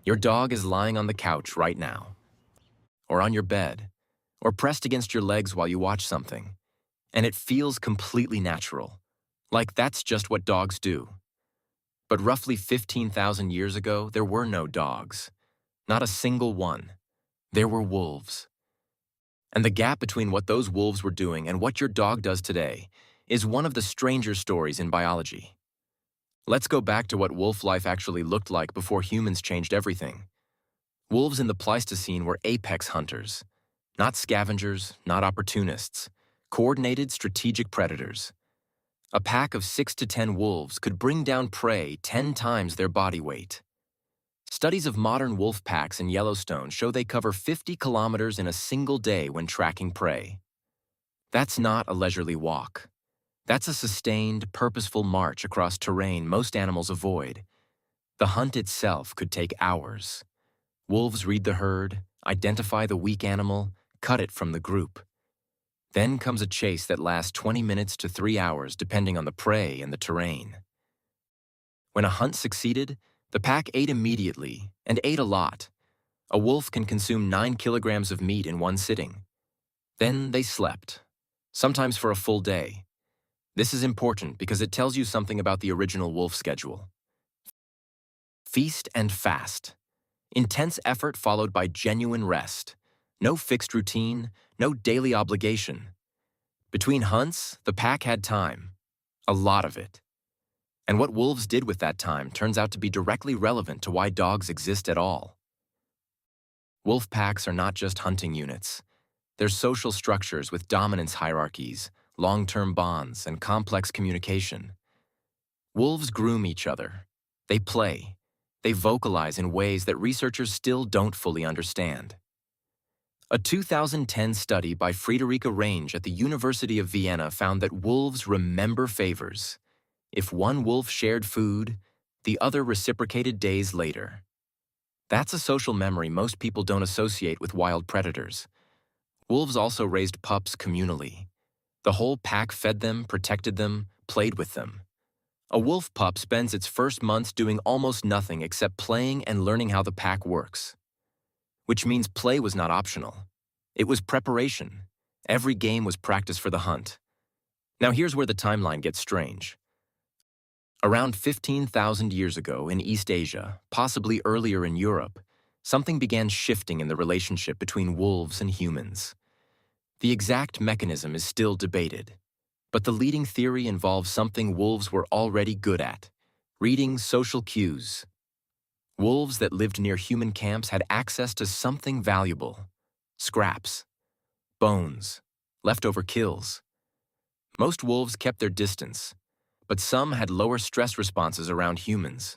Your dog is lying on the couch right now, or on your bed, or pressed against your legs while you watch something, and it feels completely natural, like that's just what dogs do. But roughly 15,000 years ago, there were no dogs. Not a single one. There were wolves. And the gap between what those wolves were doing and what your dog does today is one of the stranger stories in biology. Let's go back to what wolf life actually looked like before humans changed everything. Wolves in the Pleistocene were apex hunters. Not scavengers, not opportunists. Coordinated, strategic predators. A pack of 6 to 10 wolves could bring down prey 10 times their body weight. Studies of modern wolf packs in Yellowstone show they cover 50 kilometers in a single day when tracking prey. That's not a leisurely walk. That's a sustained, purposeful march across terrain most animals avoid. The hunt itself could take hours. Wolves read the herd, identify the weak animal, cut it from the group. Then comes a chase that lasts 20 minutes to 3 hours depending on the prey and the terrain. When a hunt succeeded, the pack ate immediately, and ate a lot. A wolf can consume 9 kilograms of meat in one sitting. Then they slept, sometimes for a full day. This is important because it tells you something about the original wolf schedule. Feast and fast. Intense effort followed by genuine rest. No fixed routine, no daily obligation. Between hunts, the pack had time. A lot of it. And what wolves did with that time turns out to be directly relevant to why dogs exist at all. Wolf packs are not just hunting units. They're social structures with dominance hierarchies, long-term bonds, and complex communication. Wolves groom each other. They play. They vocalize in ways that researchers still don't fully understand. A 2010 study by Friederike Range at the University of Vienna found that wolves remember favors. If one wolf shared food, the other reciprocated days later. That's a social memory most people don't associate with wild predators. Wolves also raised pups communally. The whole pack fed them, protected them, played with them. A wolf pup spends its first months doing almost nothing except playing and learning how the pack works. Which means play was not optional. It was preparation. Every game was practice for the hunt. Now here's where the timeline gets strange. Around 15,000 years ago in East Asia, possibly earlier in Europe, something began shifting in the relationship between wolves and humans. The exact mechanism is still debated, but the leading theory involves something wolves were already good at: reading social cues. Wolves that lived near human camps had access to something valuable: scraps, bones, leftover kills. Most wolves kept their distance, but some had lower stress responses around humans.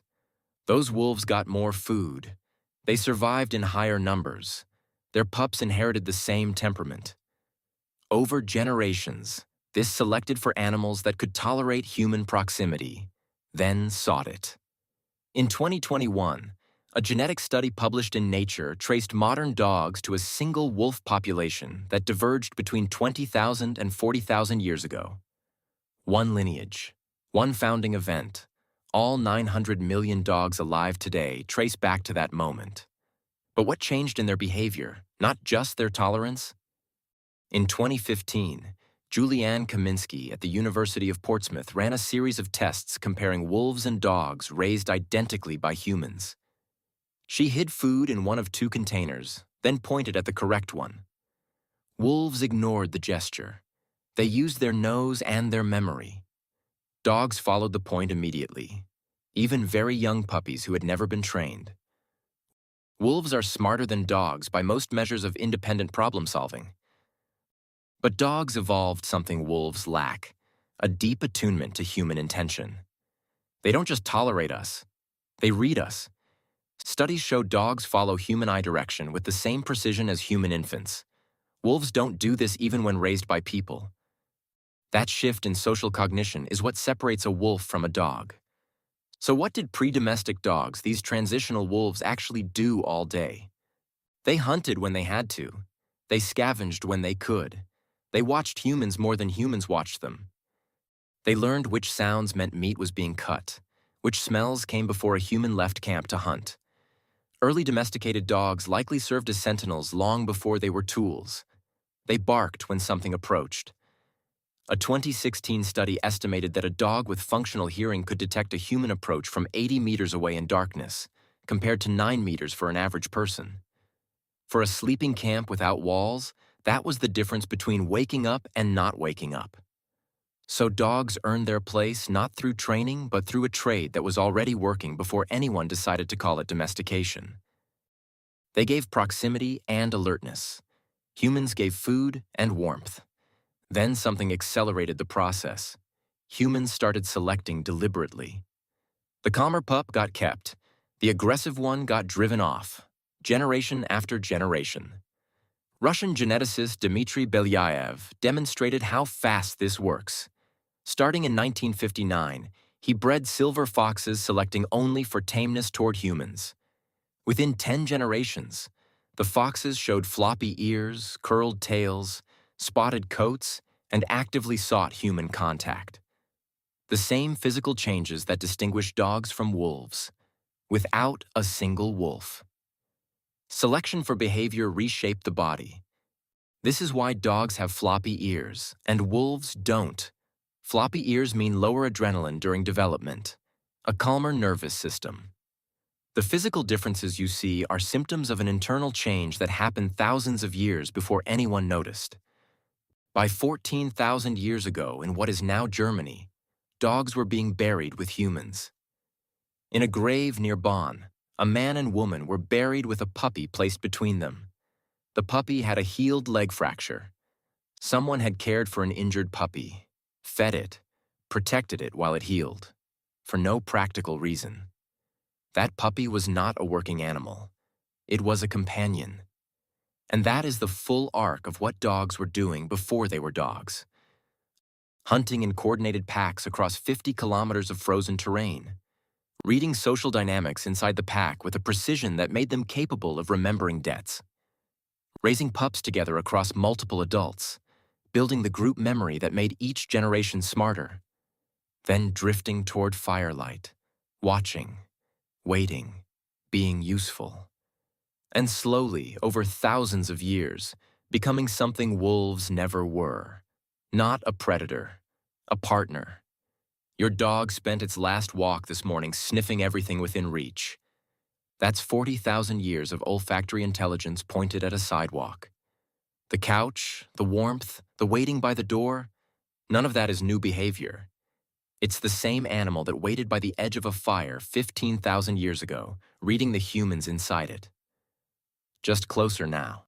Those wolves got more food. They survived in higher numbers. Their pups inherited the same temperament. Over generations, this selected for animals that could tolerate human proximity, then sought it. In 2021, a genetic study published in Nature traced modern dogs to a single wolf population that diverged between 20,000 and 40,000 years ago. One lineage. One founding event. All 900 million dogs alive today trace back to that moment. But what changed in their behavior, not just their tolerance? In 2015, Juliane Kaminski at the University of Portsmouth ran a series of tests comparing wolves and dogs raised identically by humans. She hid food in one of 2 containers, then pointed at the correct one. Wolves ignored the gesture. They used their nose and their memory. Dogs followed the point immediately, even very young puppies who had never been trained. Wolves are smarter than dogs by most measures of independent problem-solving. But dogs evolved something wolves lack: a deep attunement to human intention. They don't just tolerate us, they read us. Studies show dogs follow human eye direction with the same precision as human infants. Wolves don't do this even when raised by people. That shift in social cognition is what separates a wolf from a dog. So what did pre-domestic dogs, these transitional wolves, actually do all day? They hunted when they had to. They scavenged when they could. They watched humans more than humans watched them. They learned which sounds meant meat was being cut, which smells came before a human left camp to hunt. Early domesticated dogs likely served as sentinels long before they were tools. They barked when something approached. A 2016 study estimated that a dog with functional hearing could detect a human approach from 80 meters away in darkness, compared to 9 meters for an average person. For a sleeping camp without walls, that was the difference between waking up and not waking up. So dogs earned their place not through training, but through a trade that was already working before anyone decided to call it domestication. They gave proximity and alertness. Humans gave food and warmth. Then something accelerated the process. Humans started selecting deliberately. The calmer pup got kept. The aggressive one got driven off, generation after generation. Russian geneticist Dmitry Belyaev demonstrated how fast this works. Starting in 1959, he bred silver foxes selecting only for tameness toward humans. Within 10 generations, the foxes showed floppy ears, curled tails, spotted coats, and actively sought human contact. The same physical changes that distinguish dogs from wolves, without a single wolf. Selection for behavior reshaped the body. This is why dogs have floppy ears, and wolves don't. Floppy ears mean lower adrenaline during development, a calmer nervous system. The physical differences you see are symptoms of an internal change that happened thousands of years before anyone noticed. By 14,000 years ago, in what is now Germany, dogs were being buried with humans. In a grave near Bonn, a man and woman were buried with a puppy placed between them. The puppy had a healed leg fracture. Someone had cared for an injured puppy, fed it, protected it while it healed, for no practical reason. That puppy was not a working animal. It was a companion. And that is the full arc of what dogs were doing before they were dogs. Hunting in coordinated packs across 50 kilometers of frozen terrain. Reading social dynamics inside the pack with a precision that made them capable of remembering debts. Raising pups together across multiple adults. Building the group memory that made each generation smarter. Then drifting toward firelight, watching, waiting, being useful. And slowly, over thousands of years, becoming something wolves never were. Not a predator, a partner. Your dog spent its last walk this morning sniffing everything within reach. That's 40,000 years of olfactory intelligence pointed at a sidewalk. The couch, the warmth, the waiting by the door, none of that is new behavior. It's the same animal that waited by the edge of a fire 15,000 years ago, reading the humans inside it. Just closer now.